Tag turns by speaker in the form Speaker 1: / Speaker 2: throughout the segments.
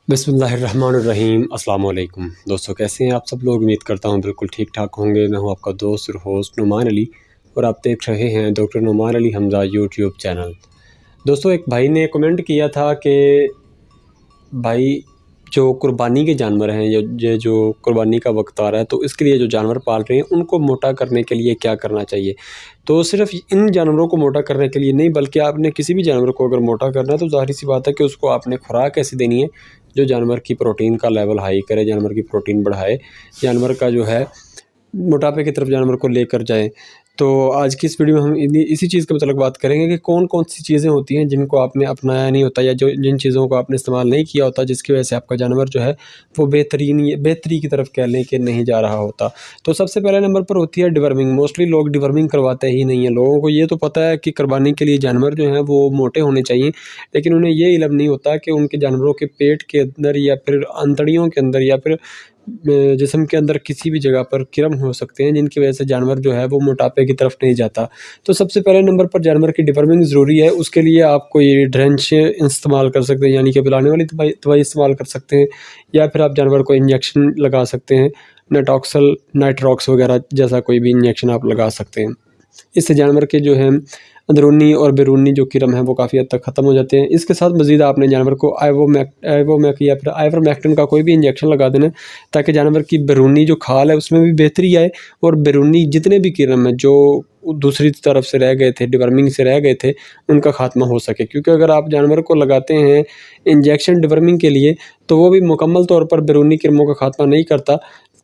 Speaker 1: بسم اللہ الرحمن الرحیم۔ السلام علیکم دوستو، کیسے ہیں آپ سب لوگ؟ امید کرتا ہوں بالکل ٹھیک ٹھاک ہوں گے۔ میں ہوں آپ کا دوست اور ہوسٹ نعمان علی، اور آپ دیکھ رہے ہیں ڈاکٹر نعمان علی حمزہ یوٹیوب چینل۔ دوستو، ایک بھائی نے کمنٹ کیا تھا کہ بھائی جو قربانی کے جانور ہیں، یہ جو قربانی کا وقت آ رہا ہے، تو اس کے لیے جو جانور پال رہے ہیں ان کو موٹا کرنے کے لیے کیا کرنا چاہیے؟ تو صرف ان جانوروں کو موٹا کرنے کے لیے نہیں، بلکہ آپ نے کسی بھی جانور کو اگر موٹا کرنا ہے تو ظاہر سی بات ہے کہ اس کو آپ نے خوراک ایسی دینی ہے جو جانور کی پروٹین کا لیول ہائی کرے، جانور کی پروٹین بڑھائے، جانور کا جو ہے موٹاپے کی طرف جانور کو لے کر جائے۔ تو آج کی اس ویڈیو میں ہم اسی چیز کے متعلق بات کریں گے کہ کون کون سی چیزیں ہوتی ہیں جن کو آپ نے اپنایا نہیں ہوتا، یا جن چیزوں کو آپ نے استعمال نہیں کیا ہوتا، جس کی وجہ سے آپ کا جانور جو ہے وہ بہتری کی طرف کہہ لیں کہ نہیں جا رہا ہوتا۔ تو سب سے پہلے نمبر پر ہوتی ہے ڈیورمنگ۔ موسٹلی لوگ ڈیورمنگ کرواتے ہی نہیں ہیں۔ لوگوں کو یہ تو پتہ ہے کہ قربانی کے لیے جانور جو ہیں وہ موٹے ہونے چاہیے، لیکن انہیں یہ علم نہیں ہوتا کہ ان کے جانوروں کے پیٹ کے اندر یا پھر انتڑیوں کے اندر یا پھر جسم کے اندر کسی بھی جگہ پر کرم ہو سکتے ہیں جن کی وجہ سے جانور جو ہے وہ موٹاپے کی طرف نہیں جاتا۔ تو سب سے پہلے نمبر پر جانور کی ڈیورمنگ ضروری ہے۔ اس کے لیے آپ کوئی ڈرنچ استعمال کر سکتے ہیں، یعنی کہ پلانے والی دوائی استعمال کر سکتے ہیں، یا پھر آپ جانور کو انجیکشن لگا سکتے ہیں، نیٹاکسل، نائٹراکس وغیرہ جیسا کوئی بھی انجیکشن آپ لگا سکتے ہیں۔ اس سے جانور کے جو ہیں اندرونی اور بیرونی جو کرم ہیں وہ کافی حد تک ختم ہو جاتے ہیں۔ اس کے ساتھ مزید آپ نے جانور کو ایوومیک یا پھر آئیورمیکٹن کا کوئی بھی انجیکشن لگا دینا، تاکہ جانور کی بیرونی جو کھال ہے اس میں بھی بہتری آئے، اور بیرونی جتنے بھی کرم ہیں جو دوسری طرف سے رہ گئے تھے، ڈیورمنگ سے رہ گئے تھے، ان کا خاتمہ ہو سکے۔ کیونکہ اگر آپ جانور کو لگاتے ہیں انجیکشن ڈیورمنگ کے لیے تو وہ بھی مکمل طور پر بیرونی کرموں کا خاتمہ نہیں کرتا،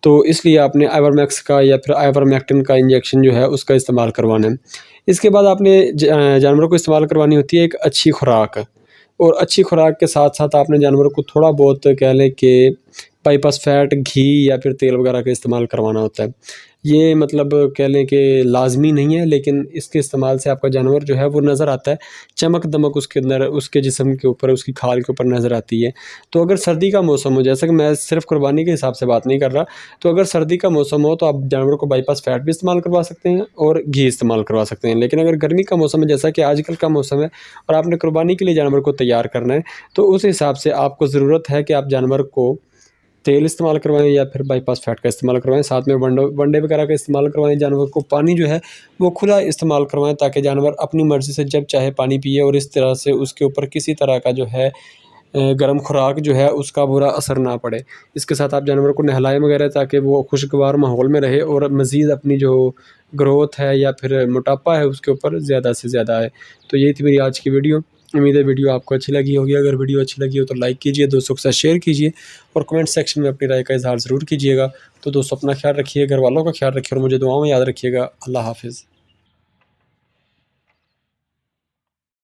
Speaker 1: تو اس لیے آپ نے آئیورمیکس کا یا پھر آئیورمیکٹن کا انجیکشن جو ہے اس کا استعمال کروانا ہے۔ اس کے بعد آپ نے جانوروں کو استعمال کروانی ہوتی ہے ایک اچھی خوراک، اور اچھی خوراک کے ساتھ ساتھ آپ نے جانوروں کو تھوڑا بہت کہہ لیں کہ بائی پاس فیٹ، گھی یا پھر تیل وغیرہ کا استعمال کروانا ہوتا ہے۔ یہ مطلب کہہ لیں کہ لازمی نہیں ہے، لیکن اس کے استعمال سے آپ کا جانور جو ہے وہ نظر آتا ہے، چمک دمک اس کے اندر، اس کے جسم کے اوپر، اس کی کھال کے اوپر نظر آتی ہے۔ تو اگر سردی کا موسم ہو، جیسا کہ میں صرف قربانی کے حساب سے بات نہیں کر رہا، تو اگر سردی کا موسم ہو تو آپ جانور کو بائی پاس فیٹ بھی استعمال کروا سکتے ہیں اور گھی استعمال کروا سکتے ہیں۔ لیکن اگر گرمی کا موسم ہے، جیسا کہ آج کل کا موسم ہے، اور آپ نے قربانی کے لیے جانور کو تیار کرنا ہے، تو اس حساب سے آپ کو ضرورت ہے کہ آپ جانور کو تیل استعمال کروائیں یا پھر بائی پاس فیٹ کا استعمال کروائیں، ساتھ میں ونڈے وغیرہ کا استعمال کروائیں۔ جانور کو پانی جو ہے وہ کھلا استعمال کروائیں، تاکہ جانور اپنی مرضی سے جب چاہے پانی پیے، اور اس طرح سے اس کے اوپر کسی طرح کا جو ہے گرم خوراک جو ہے اس کا برا اثر نہ پڑے۔ اس کے ساتھ آپ جانور کو نہلائیں وغیرہ، تاکہ وہ خوشگوار ماحول میں رہے اور مزید اپنی جو گروتھ ہے یا پھر موٹاپا ہے اس کے اوپر زیادہ سے زیادہ آئے۔ تو یہی تھی میری آج کی ویڈیو۔ امید ہے ویڈیو آپ کو اچھی لگی ہوگی۔ اگر ویڈیو اچھی لگی ہو تو لائک کیجئے، دوستوں کے ساتھ شیئر کیجئے، اور کمنٹ سیکشن میں اپنی رائے کا اظہار ضرور کیجئے گا۔ تو دوستوں، اپنا خیال رکھیے، گھر والوں کا خیال رکھیے، اور مجھے دعاؤں میں یاد رکھیے گا۔ اللہ حافظ۔